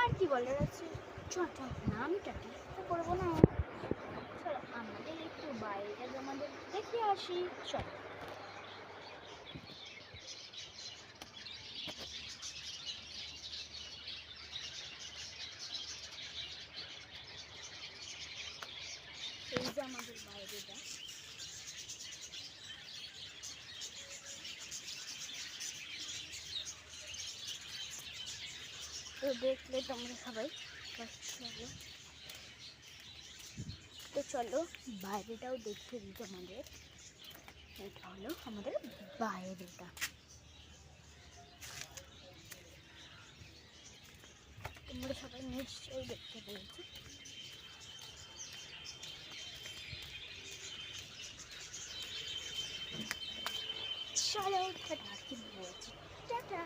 আর কি বলার আছে, চল না আমি টাটা করবো না, চলো আমাদের একটু বাইরে আমাদের দেখে আসি, চলো। এই যে আমাদের বাইরেটা, তো দেখলে তোমরা সবাই তো চলো বাইরেটাও দেখিয়ে দিই তোমাদের। এটা হলো আমাদের বাইরেটা, তোমরা সবাই নিশ্চয়ই দেখতে পেয়েছো। চলো টাটা, কি বলছি, টাটা।